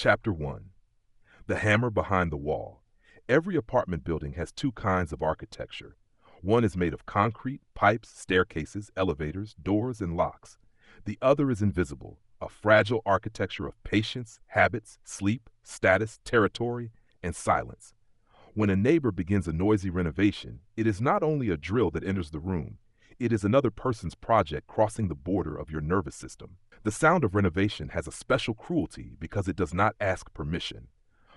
Chapter 1. The Hammer Behind the Wall. Every apartment building has two kinds of architecture. One is made of concrete, pipes, staircases, elevators, doors, and locks. The other is invisible, a fragile architecture of patience, habits, sleep, status, territory, and silence. When a neighbor begins a noisy renovation, it is not only a drill that enters the room, it is another person's project crossing the border of your nervous system. The sound of renovation has a special cruelty because it does not ask permission.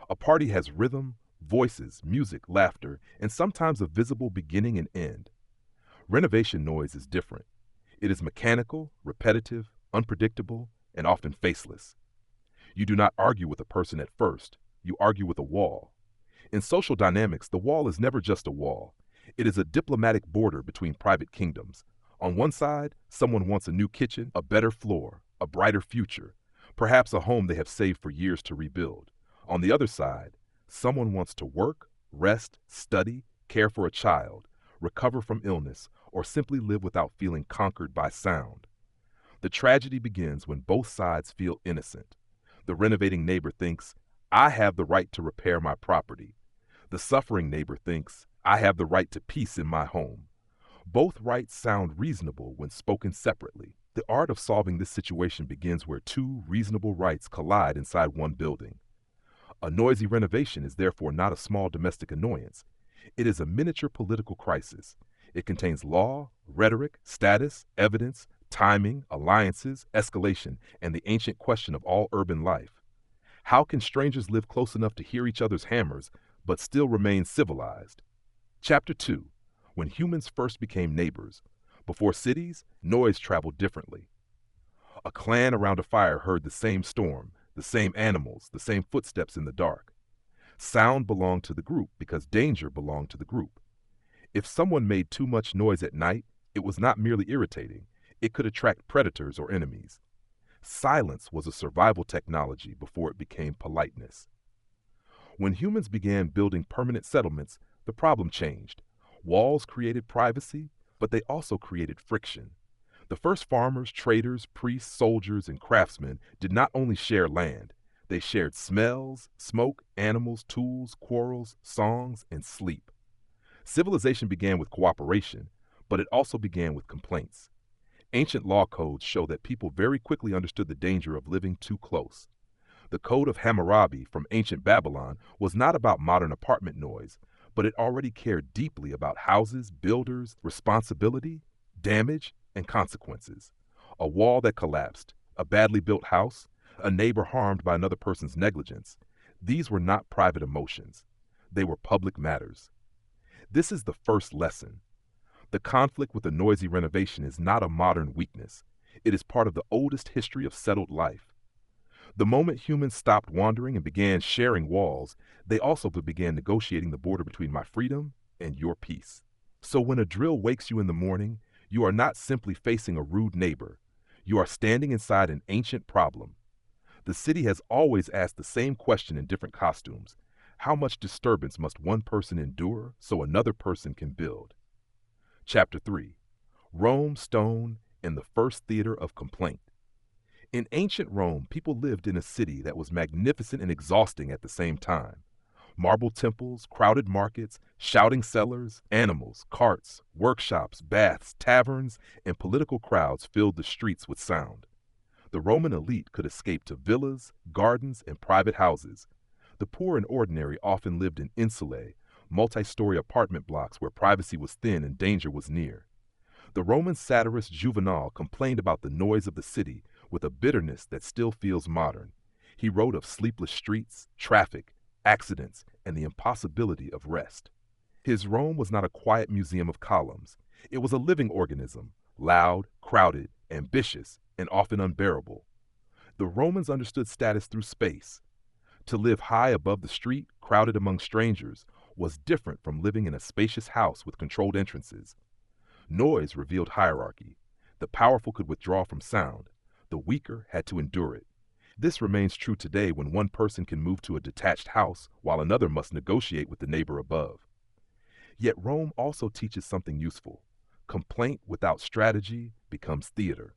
A party has rhythm, voices, music, laughter, and sometimes a visible beginning and end. Renovation noise is different. It is mechanical, repetitive, unpredictable, and often faceless. You do not argue with a person at first, you argue with a wall. In social dynamics, the wall is never just a wall. It is a diplomatic border between private kingdoms. On one side, someone wants a new kitchen, a better floor, a brighter future, perhaps a home they have saved for years to rebuild. On the other side, someone wants to work, rest, study, care for a child, recover from illness, or simply live without feeling conquered by sound. The tragedy begins when both sides feel innocent. The renovating neighbor thinks, I have the right to repair my property. The suffering neighbor thinks, I have the right to peace in my home. Both rights sound reasonable when spoken separately. The art of solving this situation begins where two reasonable rights collide inside one building. A noisy renovation is therefore not a small domestic annoyance. It is a miniature political crisis. It contains law, rhetoric, status, evidence, timing, alliances, escalation, and the ancient question of all urban life. How can strangers live close enough to hear each other's hammers, but still remain civilized? Chapter 2. When humans first became neighbors. Before cities, noise traveled differently. A clan around a fire heard the same storm, the same animals, the same footsteps in the dark. Sound belonged to the group because danger belonged to the group. If someone made too much noise at night, it was not merely irritating. It could attract predators or enemies. Silence was a survival technology before it became politeness. When humans began building permanent settlements, the problem changed. Walls created privacy, but they also created friction. The first farmers, traders, priests, soldiers, and craftsmen did not only share land, they shared smells, smoke, animals, tools, quarrels, songs, and sleep. Civilization began with cooperation, but it also began with complaints. Ancient law codes show that people very quickly understood the danger of living too close. The Code of Hammurabi from ancient Babylon was not about modern apartment noise, but it already cared deeply about houses, builders, responsibility, damage, and consequences. A wall that collapsed, a badly built house, a neighbor harmed by another person's negligence. These were not private emotions. They were public matters. This is the first lesson. The conflict with a noisy renovation is not a modern weakness. It is part of the oldest history of settled life. The moment humans stopped wandering and began sharing walls, they also began negotiating the border between my freedom and your peace. So when a drill wakes you in the morning, you are not simply facing a rude neighbor. You are standing inside an ancient problem. The city has always asked the same question in different costumes. How much disturbance must one person endure so another person can build? Chapter 3. Rome, Stone, and the First Theater of Complaint. In ancient Rome, people lived in a city that was magnificent and exhausting at the same time. Marble temples, crowded markets, shouting cellars, animals, carts, workshops, baths, taverns, and political crowds filled the streets with sound. The Roman elite could escape to villas, gardens, and private houses. The poor and ordinary often lived in insulae, multi-story apartment blocks where privacy was thin and danger was near. The Roman satirist Juvenal complained about the noise of the city with a bitterness that still feels modern. He wrote of sleepless streets, traffic, accidents, and the impossibility of rest. His Rome was not a quiet museum of columns. It was a living organism, loud, crowded, ambitious, and often unbearable. The Romans understood status through space. To live high above the street, crowded among strangers, was different from living in a spacious house with controlled entrances. Noise revealed hierarchy. The powerful could withdraw from sound. The weaker had to endure it. This remains true today when one person can move to a detached house while another must negotiate with the neighbor above. Yet Rome also teaches something useful. Complaint without strategy becomes theater.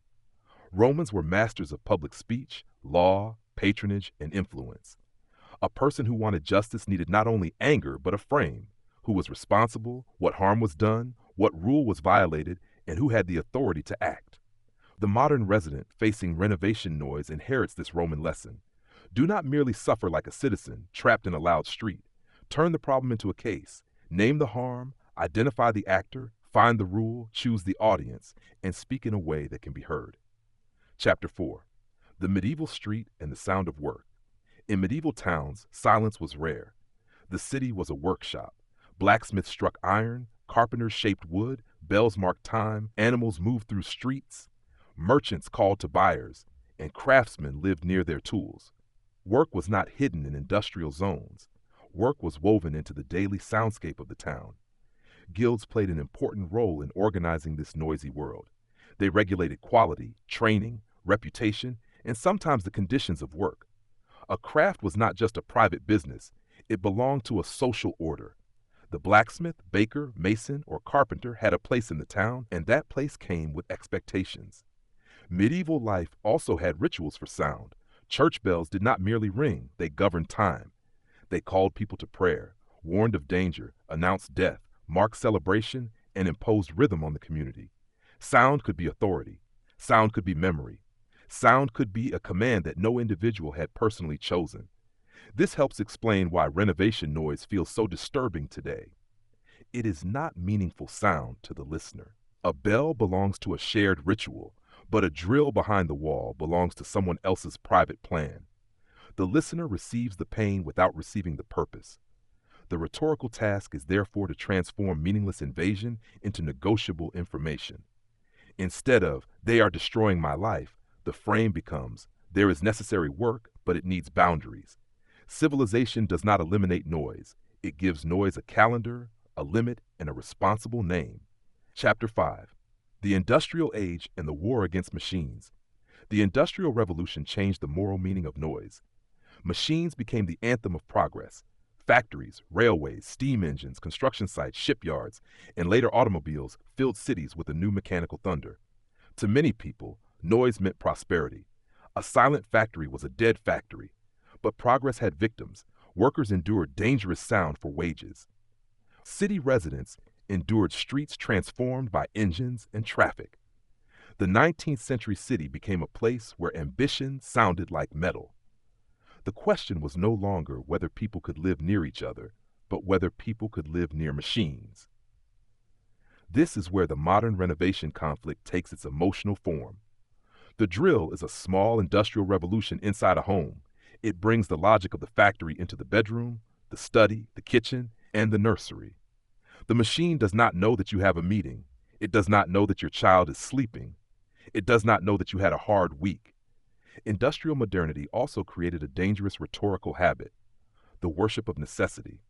Romans were masters of public speech, law, patronage, and influence. A person who wanted justice needed not only anger, but a frame: who was responsible, what harm was done, what rule was violated, and who had the authority to act. The modern resident facing renovation noise inherits this Roman lesson. Do not merely suffer like a citizen trapped in a loud street. Turn the problem into a case. Name the harm, identify the actor, find the rule, choose the audience, and speak in a way that can be heard. Chapter 4. The Medieval Street and the Sound of Work. In medieval towns, silence was rare. The city was a workshop. Blacksmiths struck iron, carpenters shaped wood, bells marked time, animals moved through streets, merchants called to buyers, and craftsmen lived near their tools. Work was not hidden in industrial zones. Work was woven into the daily soundscape of the town. Guilds played an important role in organizing this noisy world. They regulated quality, training, reputation, and sometimes the conditions of work. A craft was not just a private business, it belonged to a social order. The blacksmith, baker, mason, or carpenter had a place in the town, and that place came with expectations. Medieval life also had rituals for sound. Church bells did not merely ring, they governed time. They called people to prayer, warned of danger, announced death, marked celebration, and imposed rhythm on the community. Sound could be authority. Sound could be memory. Sound could be a command that no individual had personally chosen. This helps explain why renovation noise feels so disturbing today. It is not meaningful sound to the listener. A bell belongs to a shared ritual, but a drill behind the wall belongs to someone else's private plan. The listener receives the pain without receiving the purpose. The rhetorical task is therefore to transform meaningless invasion into negotiable information. Instead of, "they are destroying my life," the frame becomes, "there is necessary work, but it needs boundaries." Civilization does not eliminate noise. It gives noise a calendar, a limit, and a responsible name. Chapter 5. The Industrial Age and the War Against Machines. The Industrial Revolution changed the moral meaning of noise. Machines became the anthem of progress. Factories, railways, steam engines, construction sites, shipyards, and later automobiles filled cities with a new mechanical thunder. To many people, noise meant prosperity. A silent factory was a dead factory. But progress had victims. Workers endured dangerous sound for wages. City residents endured streets transformed by engines and traffic. The 19th century city became a place where ambition sounded like metal. The question was no longer whether people could live near each other, but whether people could live near machines. This is where the modern renovation conflict takes its emotional form. The drill is a small industrial revolution inside a home. It brings the logic of the factory into the bedroom, the study, the kitchen, and the nursery. The machine does not know that you have a meeting. It does not know that your child is sleeping. It does not know that you had a hard week. Industrial modernity also created a dangerous rhetorical habit: the worship of necessity.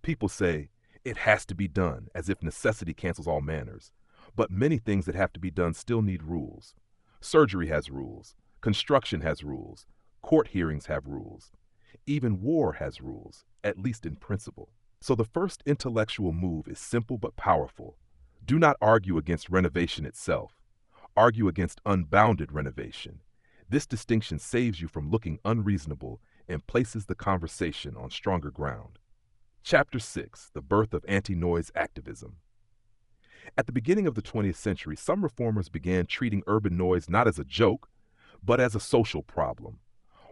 People say, "it has to be done," as if necessity cancels all manners. But many things that have to be done still need rules. Surgery has rules. Construction has rules. Court hearings have rules. Even war has rules, at least in principle. So the first intellectual move is simple but powerful. Do not argue against renovation itself. Argue against unbounded renovation. This distinction saves you from looking unreasonable and places the conversation on stronger ground. Chapter 6. The Birth of Anti-Noise Activism. At the beginning of the 20th century, some reformers began treating urban noise not as a joke, but as a social problem.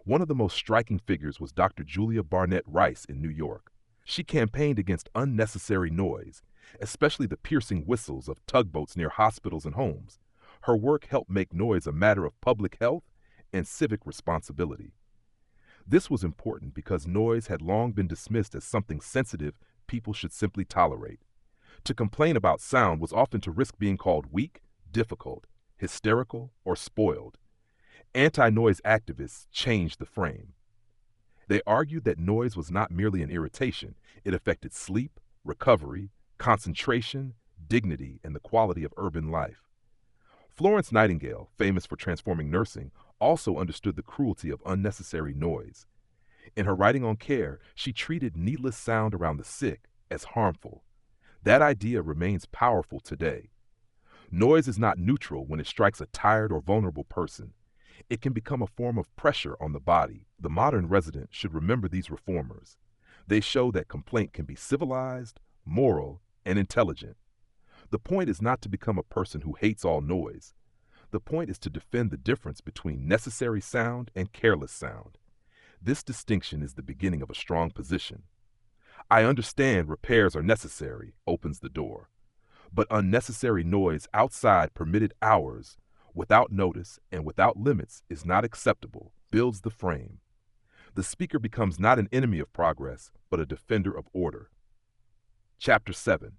One of the most striking figures was Dr. Julia Barnett Rice in New York. She campaigned against unnecessary noise, especially the piercing whistles of tugboats near hospitals and homes. Her work helped make noise a matter of public health and civic responsibility. This was important because noise had long been dismissed as something sensitive people should simply tolerate. To complain about sound was often to risk being called weak, difficult, hysterical, or spoiled. Anti-noise activists changed the frame. They argued that noise was not merely an irritation. It affected sleep, recovery, concentration, dignity, and the quality of urban life. Florence Nightingale, famous for transforming nursing, also understood the cruelty of unnecessary noise. In her writing on care, she treated needless sound around the sick as harmful. That idea remains powerful today. Noise is not neutral when it strikes a tired or vulnerable person. It can become a form of pressure on the body. The modern resident should remember these reformers. They show that complaint can be civilized, moral, and intelligent. The point is not to become a person who hates all noise. The point is to defend the difference between necessary sound and careless sound. This distinction is the beginning of a strong position. I understand repairs are necessary, opens the door. But unnecessary noise outside permitted hours, without notice and without limits, is not acceptable, builds the frame. The speaker becomes not an enemy of progress, but a defender of order. Chapter 7.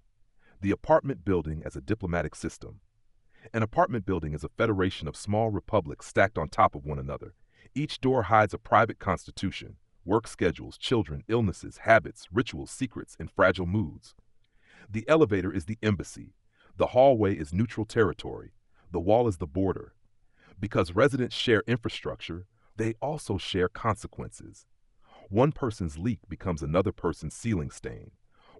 The apartment building as a diplomatic system. An apartment building is a federation of small republics stacked on top of one another. Each door hides a private constitution, work schedules, children, illnesses, habits, rituals, secrets, and fragile moods. The elevator is the embassy. The hallway is neutral territory. The wall is the border. Because residents share infrastructure, they also share consequences. One person's leak becomes another person's ceiling stain.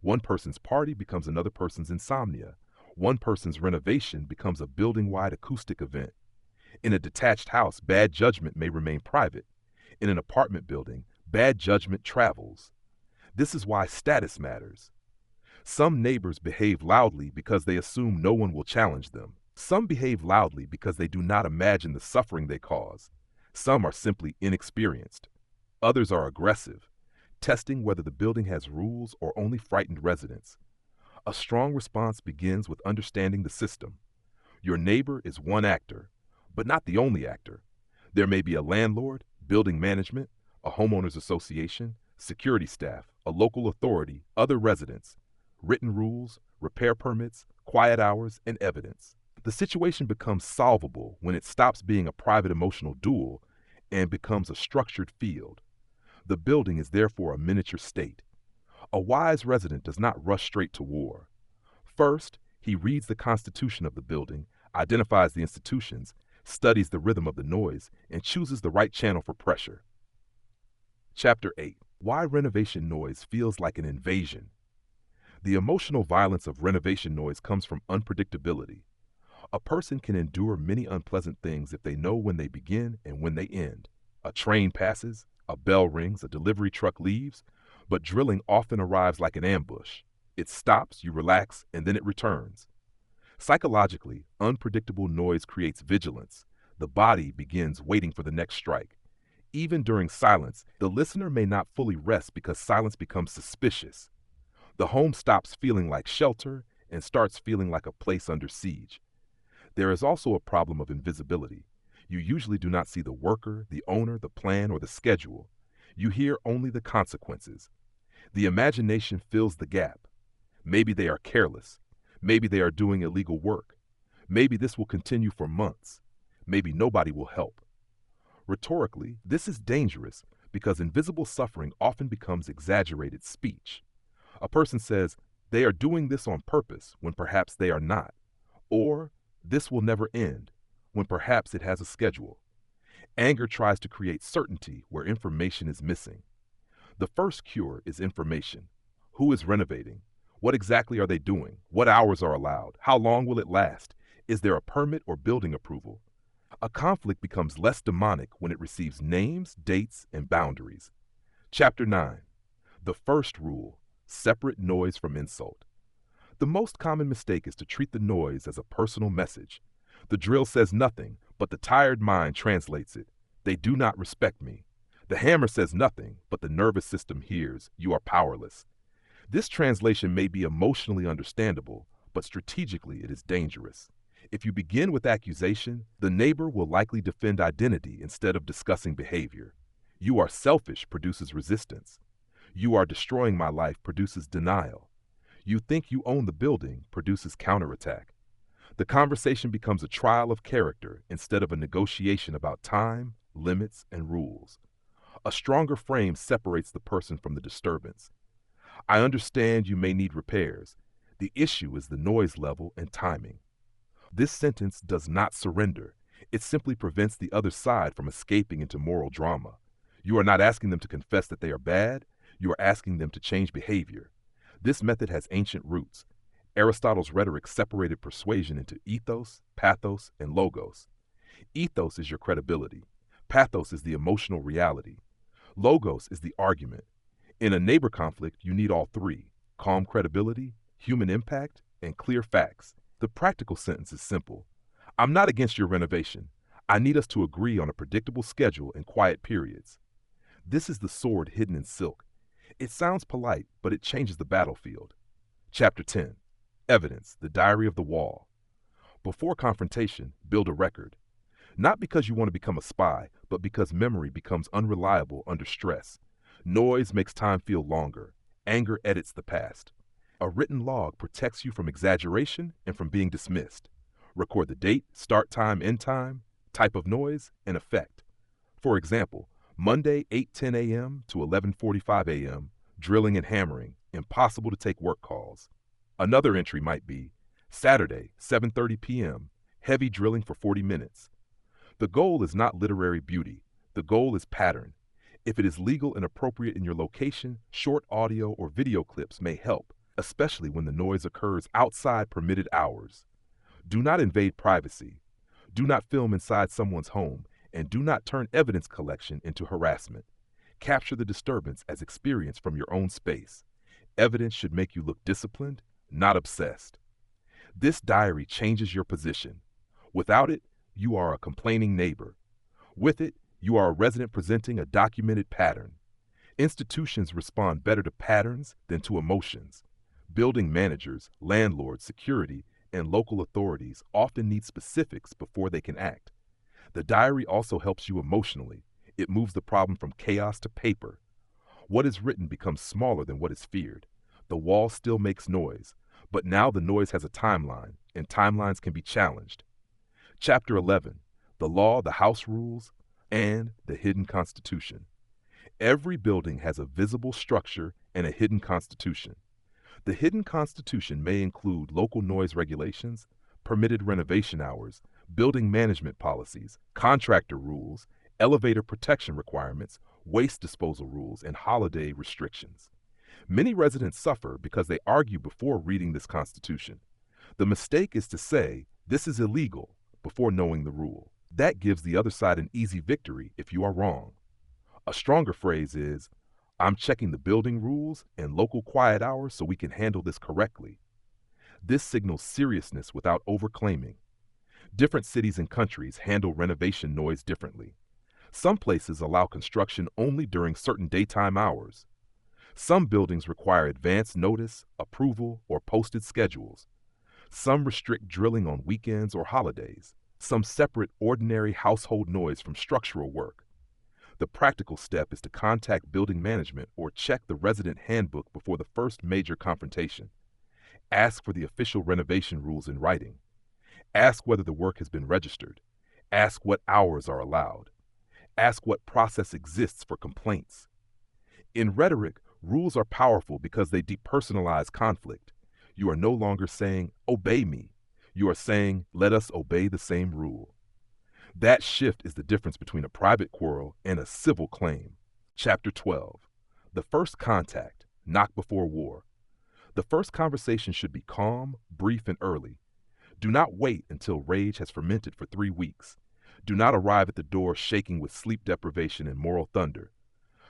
One person's party becomes another person's insomnia. One person's renovation becomes a building-wide acoustic event. In a detached house, bad judgment may remain private. In an apartment building, bad judgment travels. This is why status matters. Some neighbors behave loudly because they assume no one will challenge them. Some behave loudly because they do not imagine the suffering they cause. Some are simply inexperienced. Others are aggressive, testing whether the building has rules or only frightened residents. A strong response begins with understanding the system. Your neighbor is one actor, but not the only actor. There may be a landlord, building management, a homeowners association, security staff, a local authority, other residents, written rules, repair permits, quiet hours, and evidence. The situation becomes solvable when it stops being a private emotional duel and becomes a structured field. The building is therefore a miniature state. A wise resident does not rush straight to war. First, he reads the constitution of the building, identifies the institutions, studies the rhythm of the noise, and chooses the right channel for pressure. Chapter 8. Why renovation noise feels like an invasion. The emotional violence of renovation noise comes from unpredictability. A person can endure many unpleasant things if they know when they begin and when they end. A train passes, a bell rings, a delivery truck leaves, but drilling often arrives like an ambush. It stops, you relax, and then it returns. Psychologically, unpredictable noise creates vigilance. The body begins waiting for the next strike. Even during silence, the listener may not fully rest because silence becomes suspicious. The home stops feeling like shelter and starts feeling like a place under siege. There is also a problem of invisibility. You usually do not see the worker, the owner, the plan, or the schedule. You hear only the consequences. The imagination fills the gap. Maybe they are careless. Maybe they are doing illegal work. Maybe this will continue for months. Maybe nobody will help. Rhetorically, this is dangerous because invisible suffering often becomes exaggerated speech. A person says, they are doing this on purpose when perhaps they are not. Or, this will never end when perhaps it has a schedule. Anger tries to create certainty where information is missing. The first cure is information. Who is renovating? What exactly are they doing? What hours are allowed? How long will it last? Is there a permit or building approval? A conflict becomes less demonic when it receives names, dates, and boundaries. Chapter 9. The first rule: separate noise from insult. The most common mistake is to treat the noise as a personal message. The drill says nothing, but the tired mind translates it. They do not respect me. The hammer says nothing, but the nervous system hears, you are powerless. This translation may be emotionally understandable, but strategically it is dangerous. If you begin with accusation, the neighbor will likely defend identity instead of discussing behavior. You are selfish produces resistance. You are destroying my life produces denial. You think you own the building produces counterattack. The conversation becomes a trial of character instead of a negotiation about time, limits, and rules. A stronger frame separates the person from the disturbance. I understand you may need repairs. The issue is the noise level and timing. This sentence does not surrender. It simply prevents the other side from escaping into moral drama. You are not asking them to confess that they are bad. You are asking them to change behavior. This method has ancient roots. Aristotle's rhetoric separated persuasion into ethos, pathos, and logos. Ethos is your credibility. Pathos is the emotional reality. Logos is the argument. In a neighbor conflict, you need all three: calm credibility, human impact, and clear facts. The practical sentence is simple. I'm not against your renovation. I need us to agree on a predictable schedule and quiet periods. This is the sword hidden in silk. It sounds polite, but it changes the battlefield. Chapter 10. Evidence, the diary of the wall. Before confrontation, build a record. Not because you want to become a spy, but because memory becomes unreliable under stress. Noise makes time feel longer. Anger edits the past. A written log protects you from exaggeration and from being dismissed. Record the date, start time, end time, type of noise, and effect. For example, Monday 8:10 a.m. to 11:45 a.m., drilling and hammering, impossible to take work calls. Another entry might be Saturday 7:30 p.m., heavy drilling for 40 minutes. The goal is not literary beauty. The goal is pattern. If it is legal and appropriate in your location, short audio or video clips may help, especially when the noise occurs outside permitted hours. Do not invade privacy. Do not film inside someone's home, and do not turn evidence collection into harassment. Capture the disturbance as experience from your own space. Evidence should make you look disciplined, not obsessed. This diary changes your position. Without it, you are a complaining neighbor. With it, you are a resident presenting a documented pattern. Institutions respond better to patterns than to emotions. Building managers, landlords, security, and local authorities often need specifics before they can act. The diary also helps you emotionally. It moves the problem from chaos to paper. What is written becomes smaller than what is feared. The wall still makes noise, but now the noise has a timeline, and timelines can be challenged. Chapter 11. The Law, the House Rules, and the Hidden Constitution. Every building has a visible structure and a hidden constitution. The hidden constitution may include local noise regulations, permitted renovation hours, building management policies, contractor rules, elevator protection requirements, waste disposal rules, and holiday restrictions. Many residents suffer because they argue before reading this constitution. The mistake is to say, "This is illegal," before knowing the rule. That gives the other side an easy victory if you are wrong. A stronger phrase is, "I'm checking the building rules and local quiet hours so we can handle this correctly." This signals seriousness without overclaiming. Different cities and countries handle renovation noise differently. Some places allow construction only during certain daytime hours. Some buildings require advance notice, approval, or posted schedules. Some restrict drilling on weekends or holidays. Some separate ordinary household noise from structural work. The practical step is to contact building management or check the resident handbook before the first major confrontation. Ask for the official renovation rules in writing. Ask whether the work has been registered. Ask what hours are allowed. Ask what process exists for complaints. In rhetoric, rules are powerful because they depersonalize conflict. You are no longer saying, "Obey me." You are saying, "Let us obey the same rule." That shift is the difference between a private quarrel and a civil claim. Chapter 12. The First Contact, Knock Before War. The first conversation should be calm, brief, and early. Do not wait until rage has fermented for 3 weeks. Do not arrive at the door shaking with sleep deprivation and moral thunder.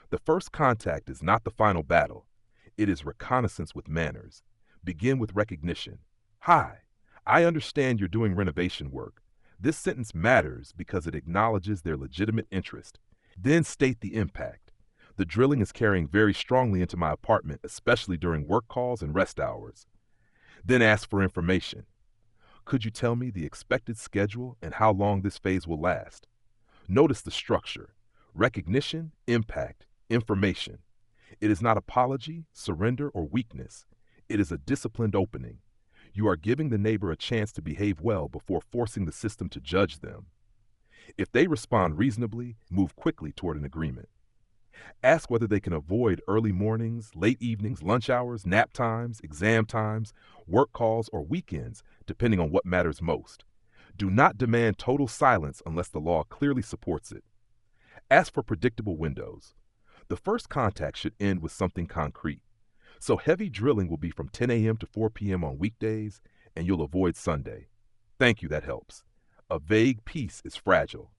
The first contact is not the final battle. It is reconnaissance with manners. Begin with recognition. "Hi, I understand you're doing renovation work. This sentence matters because it acknowledges their legitimate interest." Then state the impact. "The drilling is carrying very strongly into my apartment, especially during work calls and rest hours." Then ask for information. "Could you tell me the expected schedule and how long this phase will last?" Notice the structure: recognition, impact, information. It is not apology, surrender, or weakness. It is a disciplined opening. You are giving the neighbor a chance to behave well before forcing the system to judge them. If they respond reasonably, move quickly toward an agreement. Ask whether they can avoid early mornings, late evenings, lunch hours, nap times, exam times, work calls, or weekends, depending on what matters most. Do not demand total silence unless the law clearly supports it. Ask for predictable windows. The first contact should end with something concrete. So heavy drilling will be from 10 a.m. to 4 p.m. on weekdays, and you'll avoid Sunday. Thank you, that helps. A vague peace is fragile.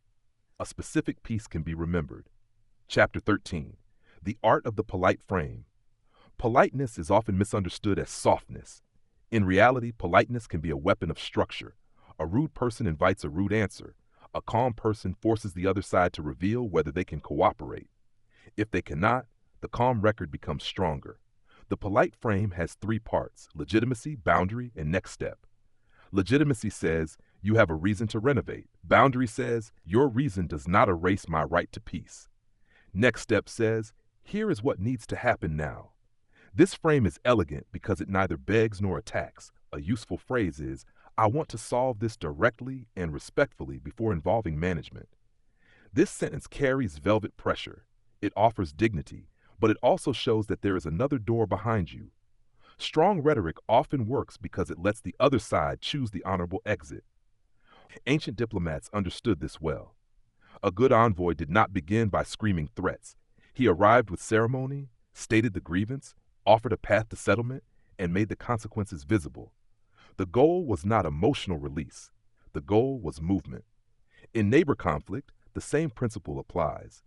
A specific piece can be remembered. Chapter 13. The Art of the Polite Frame. Politeness is often misunderstood as softness. In reality, politeness can be a weapon of structure. A rude person invites a rude answer. A calm person forces the other side to reveal whether they can cooperate. If they cannot, the calm record becomes stronger. The polite frame has three parts: legitimacy, boundary, and next step. Legitimacy says, you have a reason to renovate. Boundary says, your reason does not erase my right to peace. Next step says, here is what needs to happen now. This frame is elegant because it neither begs nor attacks. A useful phrase is, I want to solve this directly and respectfully before involving management. This sentence carries velvet pressure. It offers dignity, but it also shows that there is another door behind you. Strong rhetoric often works because it lets the other side choose the honorable exit. Ancient diplomats understood this well. A good envoy did not begin by screaming threats. He arrived with ceremony, stated the grievance, offered a path to settlement, and made the consequences visible. The goal was not emotional release. The goal was movement. In neighbor conflict, the same principle applies.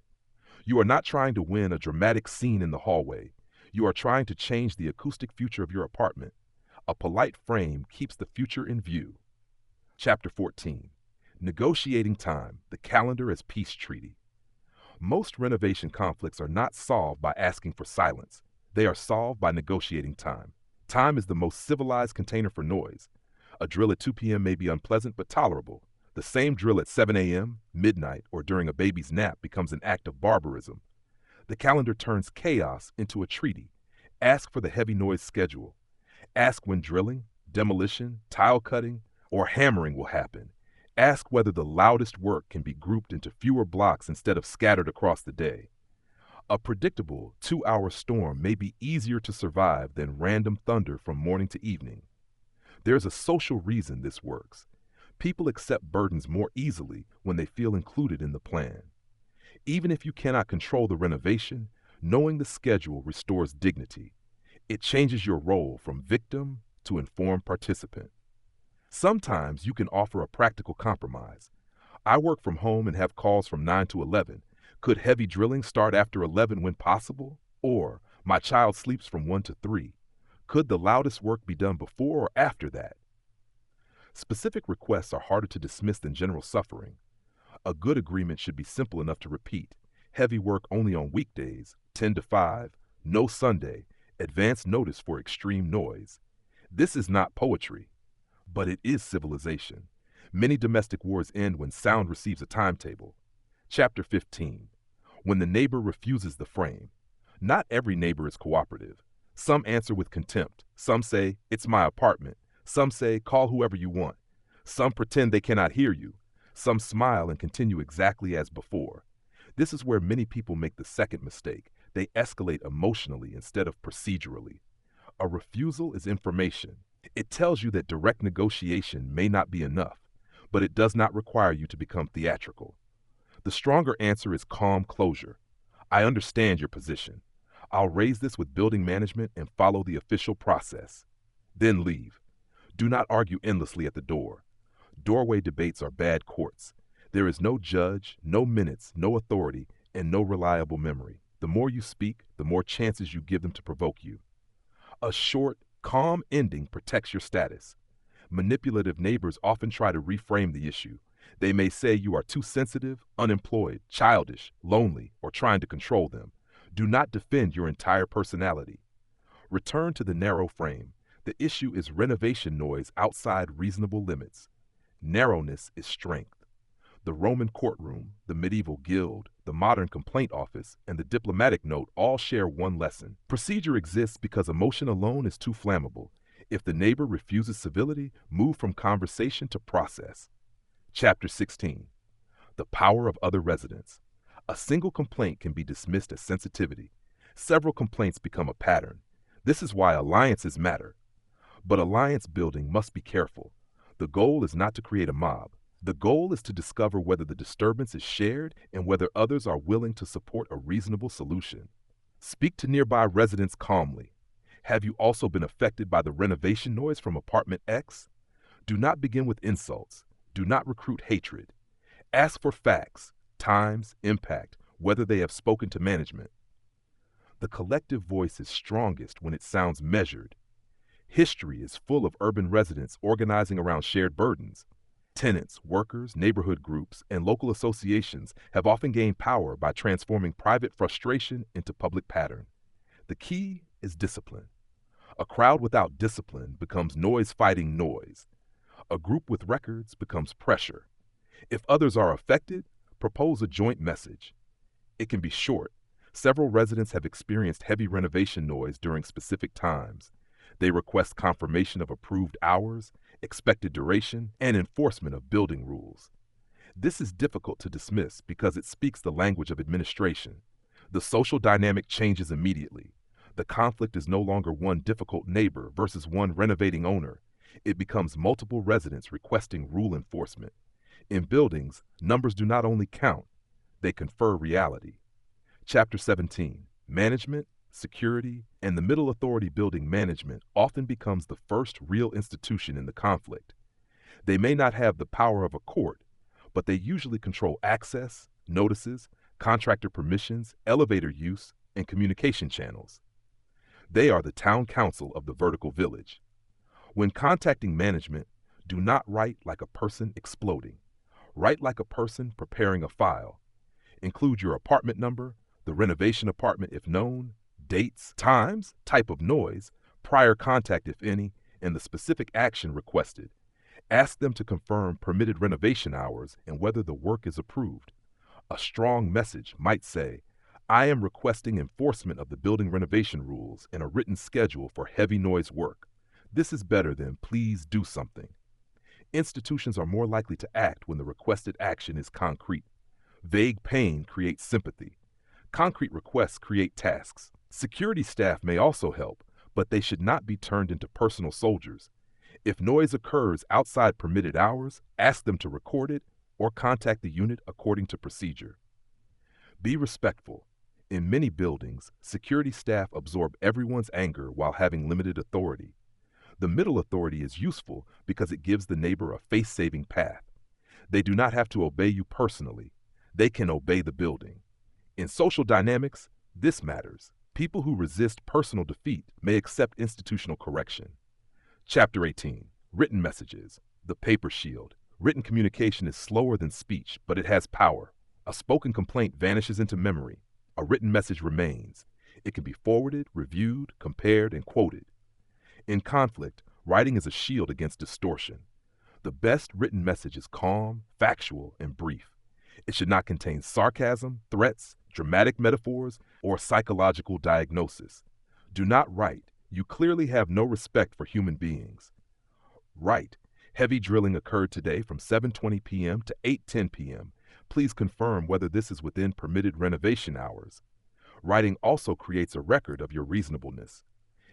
You are not trying to win a dramatic scene in the hallway. You are trying to change the acoustic future of your apartment. A polite frame keeps the future in view. Chapter 14. Negotiating time, the calendar as peace treaty. Most renovation conflicts are not solved by asking for silence. They are solved by negotiating time. Time is the most civilized container for noise. A drill at 2 p.m. may be unpleasant but tolerable. The same drill at 7 a.m., midnight, or during a baby's nap becomes an act of barbarism. The calendar turns chaos into a treaty. Ask for the heavy noise schedule. Ask when drilling, demolition, tile cutting, or hammering will happen. Ask whether the loudest work can be grouped into fewer blocks instead of scattered across the day. A predictable 2-hour storm may be easier to survive than random thunder from morning to evening. There's a social reason this works. People accept burdens more easily when they feel included in the plan. Even if you cannot control the renovation, knowing the schedule restores dignity. It changes your role from victim to informed participant. Sometimes you can offer a practical compromise. I work from home and have calls from 9 to 11. Could heavy drilling start after 11 when possible? Or, my child sleeps from 1 to 3. Could the loudest work be done before or after that? Specific requests are harder to dismiss than general suffering. A good agreement should be simple enough to repeat. Heavy work only on weekdays, 10 to 5, no Sunday, advance notice for extreme noise. This is not poetry, but it is civilization. Many domestic wars end when sound receives a timetable. Chapter 15. When the neighbor refuses the frame. Not every neighbor is cooperative. Some answer with contempt. Some say, it's my apartment. Some say, call whoever you want. Some pretend they cannot hear you. Some smile and continue exactly as before. This is where many people make the second mistake. They escalate emotionally instead of procedurally. A refusal is information. It tells you that direct negotiation may not be enough, but it does not require you to become theatrical. The stronger answer is calm closure. I understand your position. I'll raise this with building management and follow the official process. Then leave. Do not argue endlessly at the door. Doorway debates are bad courts. There is no judge, no minutes, no authority, and no reliable memory. The more you speak, the more chances you give them to provoke you. A short, calm ending protects your status. Manipulative neighbors often try to reframe the issue. They may say you are too sensitive, unemployed, childish, lonely, or trying to control them. Do not defend your entire personality. Return to the narrow frame. The issue is renovation noise outside reasonable limits. Narrowness is strength. The Roman courtroom, the medieval guild, the modern complaint office, and the diplomatic note all share one lesson. Procedure exists because emotion alone is too flammable. If the neighbor refuses civility, move from conversation to process. Chapter 16. The power of other residents. A single complaint can be dismissed as sensitivity. Several complaints become a pattern. This is why alliances matter. But alliance building must be careful. The goal is not to create a mob. The goal is to discover whether the disturbance is shared and whether others are willing to support a reasonable solution. Speak to nearby residents calmly. Have you also been affected by the renovation noise from apartment X? Do not begin with insults. Do not recruit hatred. Ask for facts. times, impact, whether they have spoken to management. The collective voice is strongest when it sounds measured. History is full of urban residents organizing around shared burdens. Tenants, workers, neighborhood groups, and local associations have often gained power by transforming private frustration into public pattern. The key is discipline. A crowd without discipline becomes noise fighting noise. A group with records becomes pressure. If others are affected, propose a joint message. It can be short. Several residents have experienced heavy renovation noise during specific times. They request confirmation of approved hours, expected duration, and enforcement of building rules. This is difficult to dismiss because it speaks the language of administration. The social dynamic changes immediately. The conflict is no longer one difficult neighbor versus one renovating owner. It becomes multiple residents requesting rule enforcement. In buildings, numbers do not only count, they confer reality. Chapter 17, Management, Security, and the Middle Authority building management often becomes the first real institution in the conflict. They may not have the power of a court, but they usually control access, notices, contractor permissions, elevator use, and communication channels. They are the town council of the vertical village. When contacting management, do not write like a person exploding. Write like a person preparing a file. Include your apartment number, the renovation apartment if known, dates, times, type of noise, prior contact if any, and the specific action requested. Ask them to confirm permitted renovation hours and whether the work is approved. A strong message might say, I am requesting enforcement of the building renovation rules and a written schedule for heavy noise work. This is better than please do something. Institutions are more likely to act when the requested action is concrete. Vague pain creates sympathy. Concrete requests create tasks. Security staff may also help, but they should not be turned into personal soldiers. If noise occurs outside permitted hours, ask them to record it or contact the unit according to procedure. Be respectful. In many buildings, security staff absorb everyone's anger while having limited authority. The middle authority is useful because it gives the neighbor a face-saving path. They do not have to obey you personally. They can obey the building. In social dynamics, this matters. People who resist personal defeat may accept institutional correction. Chapter 18, Written Messages, the Paper Shield. Written communication is slower than speech, but it has power. A spoken complaint vanishes into memory. A written message remains. It can be forwarded, reviewed, compared, and quoted. In conflict, writing is a shield against distortion. The best written message is calm, factual, and brief. It should not contain sarcasm, threats, dramatic metaphors, or psychological diagnosis. Do not write, you clearly have no respect for human beings. Write, heavy drilling occurred today from 7:20 p.m. to 8:10 p.m. Please confirm whether this is within permitted renovation hours. Writing also creates a record of your reasonableness.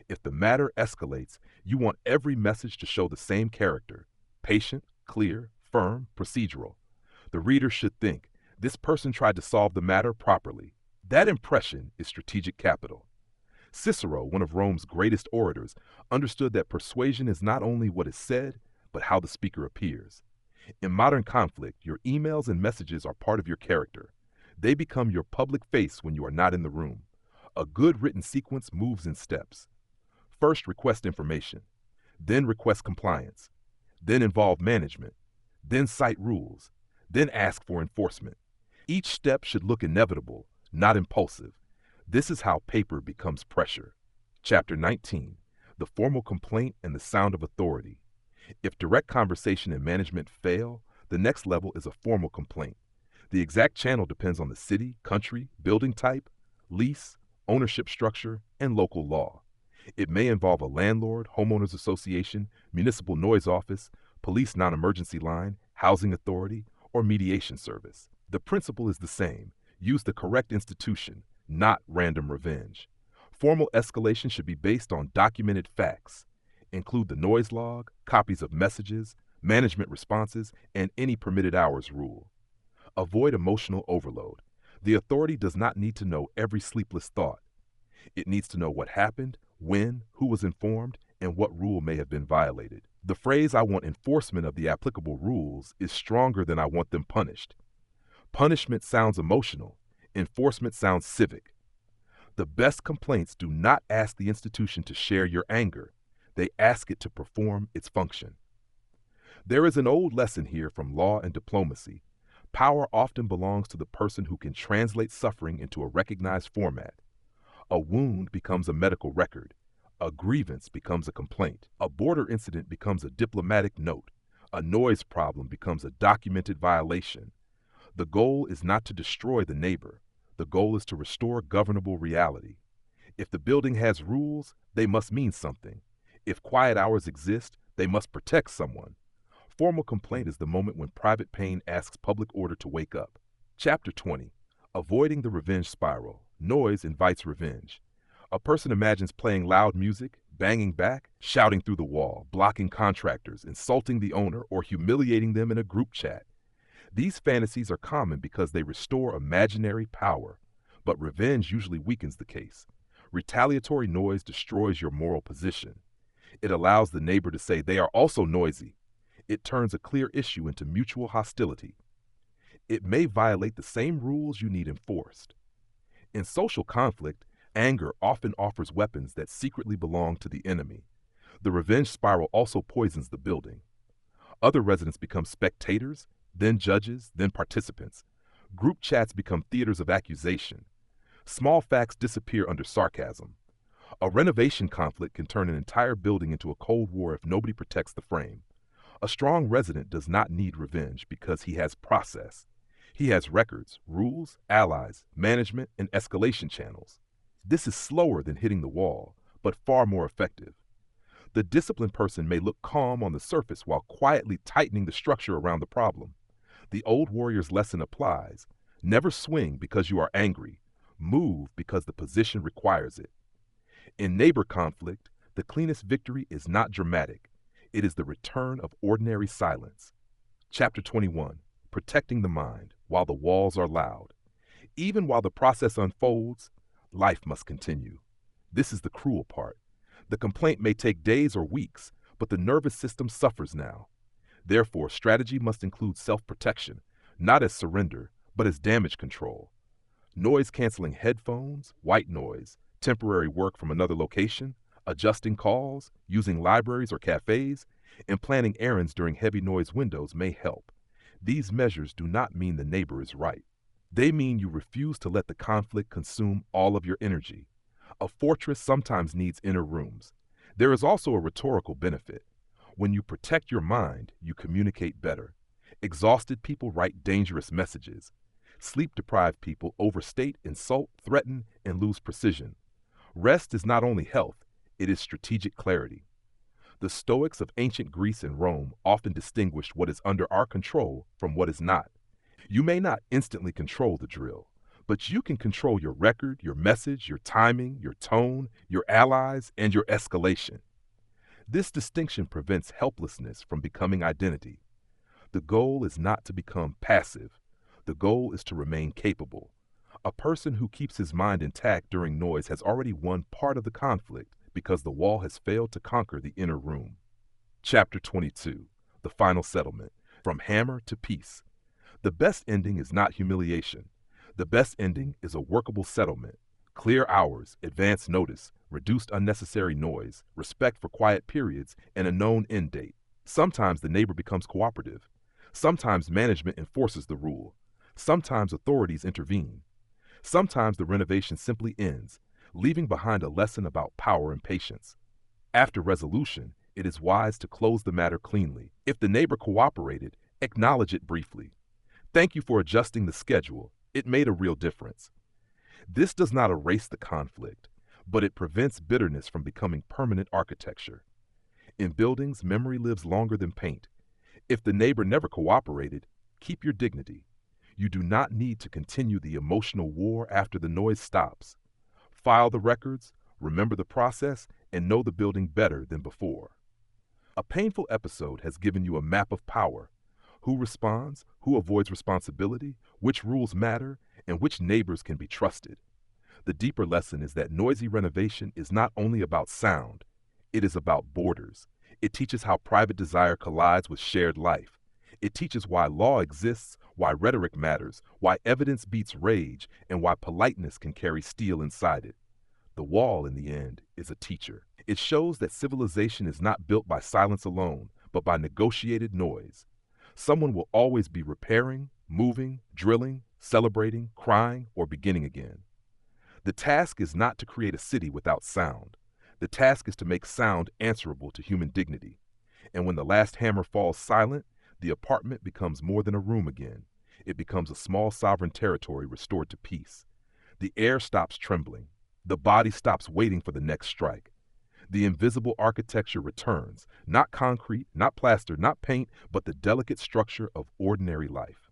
If the matter escalates, you want every message to show the same character: patient, clear, firm, procedural. The reader should think, this person tried to solve the matter properly. That impression is strategic capital. Cicero, one of Rome's greatest orators, understood that persuasion is not only what is said, but how the speaker appears. In modern conflict, your emails and messages are part of your character. They become your public face when you are not in the room. A good written sequence moves in steps. First, request information. Then request compliance. Then involve management. Then cite rules. Then ask for enforcement. Each step should look inevitable, not impulsive. This is how paper becomes pressure. Chapter 19, The Formal Complaint and the Sound of Authority. If direct conversation and management fail, the next level is a formal complaint. The exact channel depends on the city, country, building type, lease, ownership structure, and local law. It may involve a landlord, homeowners association, municipal noise office, police non-emergency line, housing authority, or mediation service. The principle is the same. Use the correct institution, not random revenge. Formal escalation should be based on documented facts. Include the noise log, copies of messages, management responses, and any permitted hours rule. Avoid emotional overload. The authority does not need to know every sleepless thought. It needs to know what happened, when, who was informed, and what rule may have been violated. The phrase, I want enforcement of the applicable rules, is stronger than I want them punished. Punishment sounds emotional. Enforcement sounds civic. The best complaints do not ask the institution to share your anger. They ask it to perform its function. There is an old lesson here from law and diplomacy. Power often belongs to the person who can translate suffering into a recognized format. A wound becomes a medical record. A grievance becomes a complaint. A border incident becomes a diplomatic note. A noise problem becomes a documented violation. The goal is not to destroy the neighbor. The goal is to restore governable reality. If the building has rules, they must mean something. If quiet hours exist, they must protect someone. Formal complaint is the moment when private pain asks public order to wake up. Chapter 20. Avoiding the revenge spiral. Noise invites revenge. A person imagines playing loud music, banging back, shouting through the wall, blocking contractors, insulting the owner, or humiliating them in a group chat. These fantasies are common because they restore imaginary power, but revenge usually weakens the case. Retaliatory noise destroys your moral position. It allows the neighbor to say they are also noisy. It turns a clear issue into mutual hostility. It may violate the same rules you need enforced. In social conflict, anger often offers weapons that secretly belong to the enemy. The revenge spiral also poisons the building. Other residents become spectators, then judges, then participants. Group chats become theaters of accusation. Small facts disappear under sarcasm. A renovation conflict can turn an entire building into a Cold War if nobody protects the frame. A strong resident does not need revenge because he has process. He has records, rules, allies, management, and escalation channels. This is slower than hitting the wall, but far more effective. The disciplined person may look calm on the surface while quietly tightening the structure around the problem. The old warrior's lesson applies. Never swing because you are angry. Move because the position requires it. In neighbor conflict, the cleanest victory is not dramatic. It is the return of ordinary silence. Chapter 21. Protecting the mind while the walls are loud. Even while the process unfolds, life must continue. This is the cruel part. The complaint may take days or weeks, but the nervous system suffers now. Therefore, strategy must include self-protection, not as surrender, but as damage control. Noise-canceling headphones, white noise, temporary work from another location, adjusting calls, using libraries or cafes, and planning errands during heavy noise windows may help. These measures do not mean the neighbor is right. They mean you refuse to let the conflict consume all of your energy. A fortress sometimes needs inner rooms. There is also a rhetorical benefit. When you protect your mind, you communicate better. Exhausted people write dangerous messages. Sleep-deprived people overstate, insult, threaten, and lose precision. Rest is not only health, it is strategic clarity. The Stoics of ancient Greece and Rome often distinguished what is under our control from what is not. You may not instantly control the drill, but you can control your record, your message, your timing, your tone, your allies, and your escalation. This distinction prevents helplessness from becoming identity. The goal is not to become passive. The goal is to remain capable. A person who keeps his mind intact during noise has already won part of the conflict because the wall has failed to conquer the inner room. Chapter 22. The Final Settlement. From Hammer to Peace. The best ending is not humiliation. The best ending is a workable settlement. Clear hours, advance notice, reduced unnecessary noise, respect for quiet periods, and a known end date. Sometimes the neighbor becomes cooperative. Sometimes management enforces the rule. Sometimes authorities intervene. Sometimes the renovation simply ends, leaving behind a lesson about power and patience. After resolution, it is wise to close the matter cleanly. If the neighbor cooperated, acknowledge it briefly. Thank you for adjusting the schedule. It made a real difference. This does not erase the conflict, but it prevents bitterness from becoming permanent architecture. In buildings, memory lives longer than paint. If the neighbor never cooperated, keep your dignity. You do not need to continue the emotional war after the noise stops. File the records, remember the process, and know the building better than before. A painful episode has given you a map of power. Who responds, who avoids responsibility, which rules matter, and which neighbors can be trusted. The deeper lesson is that noisy renovation is not only about sound, it is about borders. It teaches how private desire collides with shared life. It teaches why law exists, why rhetoric matters, why evidence beats rage, and why politeness can carry steel inside it. The wall, in the end, is a teacher. It shows that civilization is not built by silence alone, but by negotiated noise. Someone will always be repairing, moving, drilling, celebrating, crying, or beginning again. The task is not to create a city without sound. The task is to make sound answerable to human dignity. And when the last hammer falls silent, the apartment becomes more than a room again. It becomes a small sovereign territory restored to peace. The air stops trembling. The body stops waiting for the next strike. The invisible architecture returns, not concrete, not plaster, not paint, but the delicate structure of ordinary life.